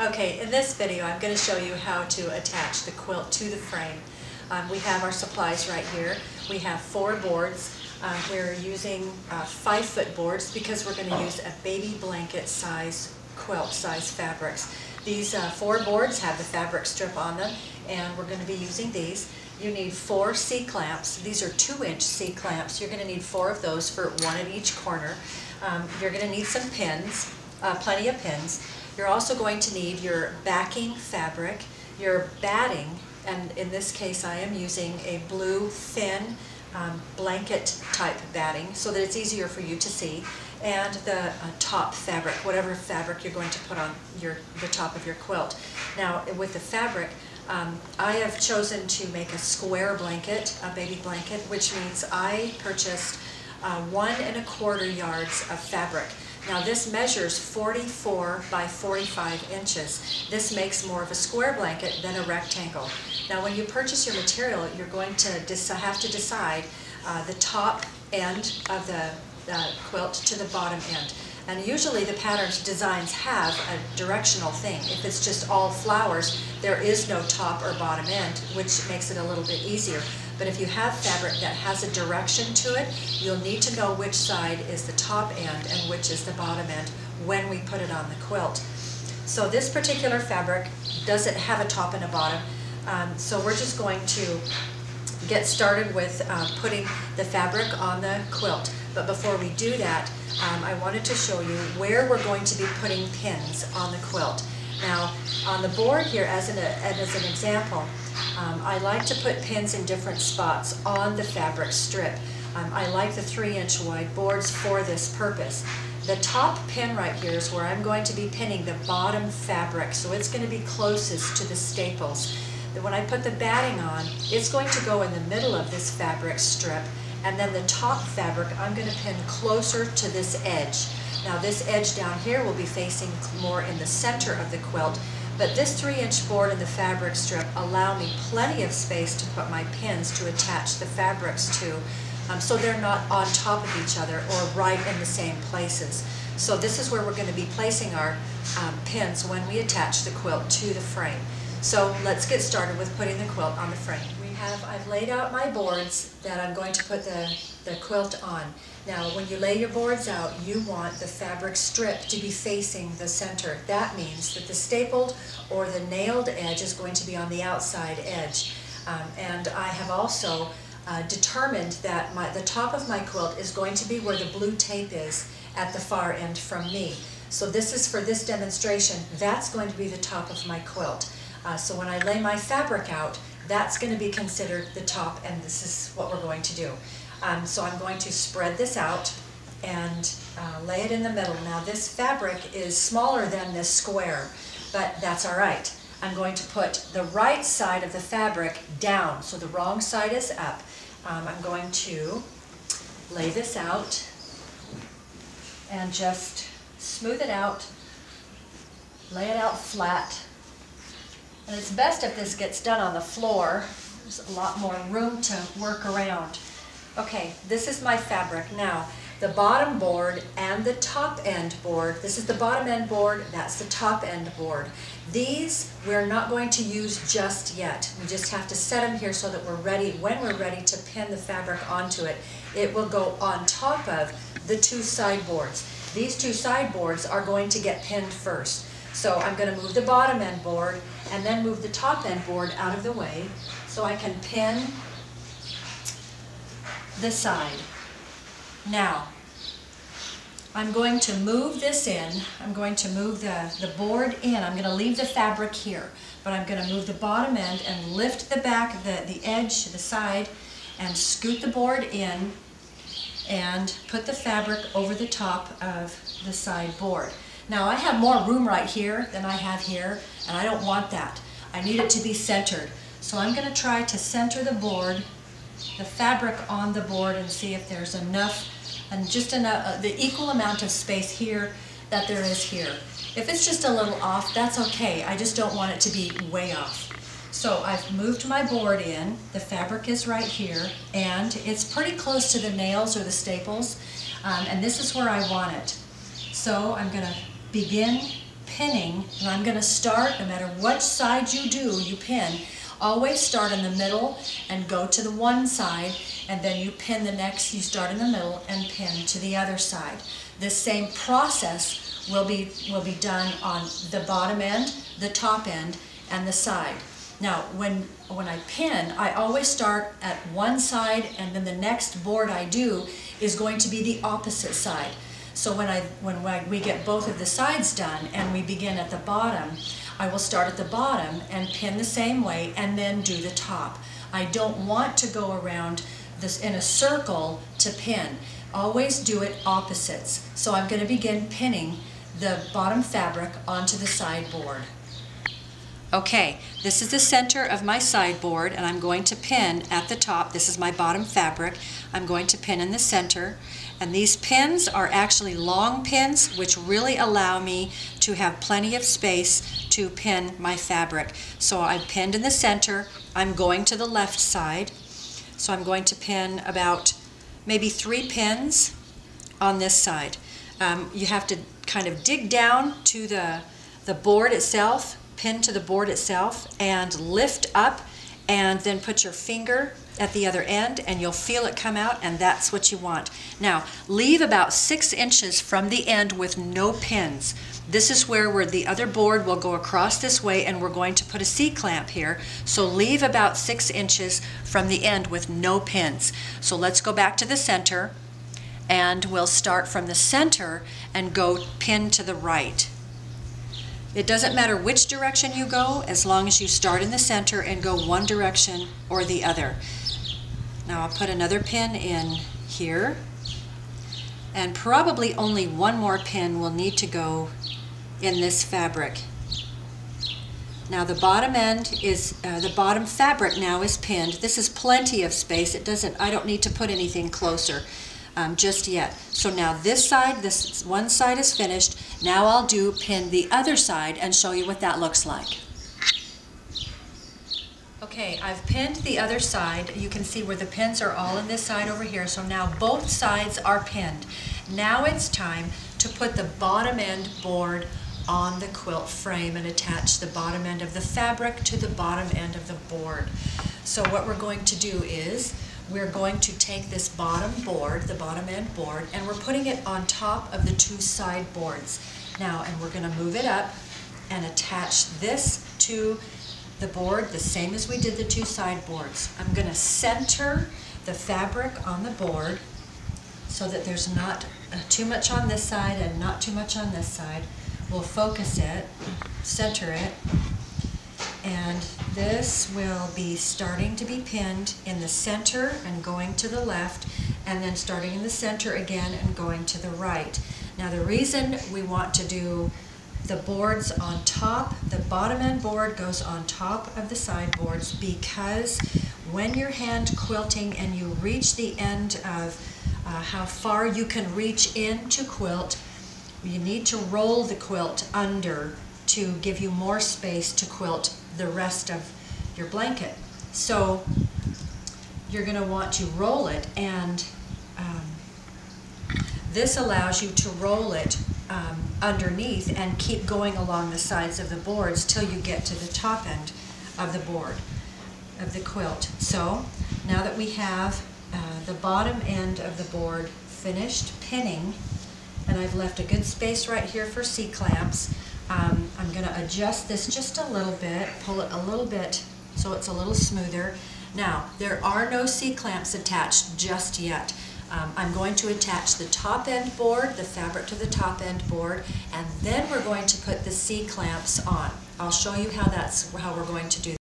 Okay, in this video I'm going to show you how to attach the quilt to the frame. We have our supplies right here. We have 4 boards. We're using 5-foot boards because we're going to use a baby blanket size quilt size fabrics. These 4 boards have the fabric strip on them, and we're going to be using these. You need 4 C-clamps. These are 2-inch C-clamps. You're going to need 4 of those for 1 at each corner. You're going to need some pins, plenty of pins. You're also going to need your backing fabric, your batting, and in this case I am using a blue thin blanket type batting so that it's easier for you to see, and the top fabric, whatever fabric you're going to put on the top of your quilt. Now with the fabric, I have chosen to make a square blanket, a baby blanket, which means I purchased 1 1/4 yards of fabric. Now this measures 44 by 45 inches. This makes more of a square blanket than a rectangle. Now when you purchase your material, you're going to have to decide the top end of the quilt to the bottom end. And usually the pattern's designs have a directional thing. If it's just all flowers, there is no top or bottom end, which makes it a little bit easier. But if you have fabric that has a direction to it, you'll need to know which side is the top end and which is the bottom end when we put it on the quilt. So this particular fabric doesn't have a top and a bottom, so we're just going to get started with putting the fabric on the quilt. But before we do that, I wanted to show you where we're going to be putting pins on the quilt. Now on the board here, as an example, I like to put pins in different spots on the fabric strip. I like the 3-inch wide boards for this purpose. The top pin right here is where I'm going to be pinning the bottom fabric, so it's going to be closest to the staples. When I put the batting on, it's going to go in the middle of this fabric strip, and then the top fabric I'm going to pin closer to this edge. Now this edge down here will be facing more in the center of the quilt, but this 3-inch board and the fabric strip allow me plenty of space to put my pins to attach the fabrics to, so they're not on top of each other or right in the same places. So this is where we're going to be placing our pins when we attach the quilt to the frame. So let's get started with putting the quilt on the frame. I've laid out my boards that I'm going to put the quilt on. Now when you lay your boards out, you want the fabric strip to be facing the center. That means that the stapled or the nailed edge is going to be on the outside edge. And I have also determined that the top of my quilt is going to be where the blue tape is at the far end from me. So this is for this demonstration, that's going to be the top of my quilt. So when I lay my fabric out, that's going to be considered the top, and this is what we're going to do. So I'm going to spread this out and lay it in the middle. Now this fabric is smaller than this square, but that's all right. I'm going to put the right side of the fabric down, so the wrong side is up. I'm going to lay this out and just smooth it out, lay it out flat. And it's best if this gets done on the floor. There's a lot more room to work around. Okay, this is my fabric. Now, the bottom board and the top end board, this is the bottom end board, that's the top end board. These we're not going to use just yet. We just have to set them here so that we're ready. When we're ready to pin the fabric onto it, it will go on top of the 2 side boards. These 2 side boards are going to get pinned first. So I'm going to move the bottom end board and then move the top end board out of the way so I can pin the side. Now, I'm going to move this in. I'm going to move the board in. I'm going to leave the fabric here, but I'm going to move the bottom end and lift the back, the edge, the side, and scoot the board in and put the fabric over the top of the side board. Now I have more room right here than I have here, and I don't want that. I need it to be centered. So I'm going to try to center the board, the fabric on the board, and see if there's enough, and just enough, the equal amount of space here that there is here. If it's just a little off, that's okay. I just don't want it to be way off. So I've moved my board in, the fabric is right here, and it's pretty close to the nails or the staples, and this is where I want it. So I'm going to begin pinning, and I'm going to start, no matter what side you do, you pin, always start in the middle and go to the one side, and then you pin the next, you start in the middle and pin to the other side. This same process will be done on the bottom end, the top end, and the side. Now, when I pin, I always start at one side, and then the next board I do is going to be the opposite side. So when we get both of the sides done and we begin at the bottom, I will start at the bottom and pin the same way and then do the top. I don't want to go around this in a circle to pin. Always do it opposites. So I'm going to begin pinning the bottom fabric onto the side board. Okay, this is the center of my sideboard, and I'm going to pin at the top. This is my bottom fabric. I'm going to pin in the center, and these pins are actually long pins, which really allow me to have plenty of space to pin my fabric. So I pinned in the center. I'm going to the left side, so I'm going to pin about maybe 3 pins on this side. You have to kind of dig down to the board itself, pin to the board itself, and lift up, and then put your finger at the other end, and you'll feel it come out, and that's what you want. Now, leave about 6 inches from the end with no pins. This is where the other board will go across this way, and we're going to put a C-clamp here. So leave about 6 inches from the end with no pins. So let's go back to the center, and we'll start from the center and go pin to the right. It doesn't matter which direction you go, as long as you start in the center and go one direction or the other. Now I'll put another pin in here, and probably only one more pin will need to go in this fabric. Now the bottom end is, the bottom fabric now is pinned. This is plenty of space. I don't need to put anything closer just yet. So now this one side is finished. Now I'll pin the other side and show you what that looks like. Okay, I've pinned the other side. You can see where the pins are all in this side over here. So now both sides are pinned. Now it's time to put the bottom end board on the quilt frame and attach the bottom end of the fabric to the bottom end of the board. So what we're going to do is we're going to take this bottom board, the bottom end board, and we're putting it on top of the 2 side boards. Now, and we're going to move it up and attach this to the board the same as we did the 2 side boards. I'm going to center the fabric on the board so that there's not too much on this side and not too much on this side. We'll focus it, center it, and this will be starting to be pinned in the center and going to the left, and then starting in the center again and going to the right. Now the reason we want to do the boards on top, the bottom end board goes on top of the side boards, because when you're hand quilting and you reach the end of how far you can reach in to quilt, you need to roll the quilt under to give you more space to quilt the rest of your blanket. So you're going to want to roll it, and this allows you to roll it underneath and keep going along the sides of the boards till you get to the top end of the board, of the quilt. So now that we have the bottom end of the board finished pinning, and I've left a good space right here for C-clamps, I'm going to adjust this just a little bit, pull it a little bit so it's a little smoother. Now, there are no C-clamps attached just yet. I'm going to attach the top end board, the fabric to the top end board, and then we're going to put the C-clamps on. I'll show you how we're going to do that.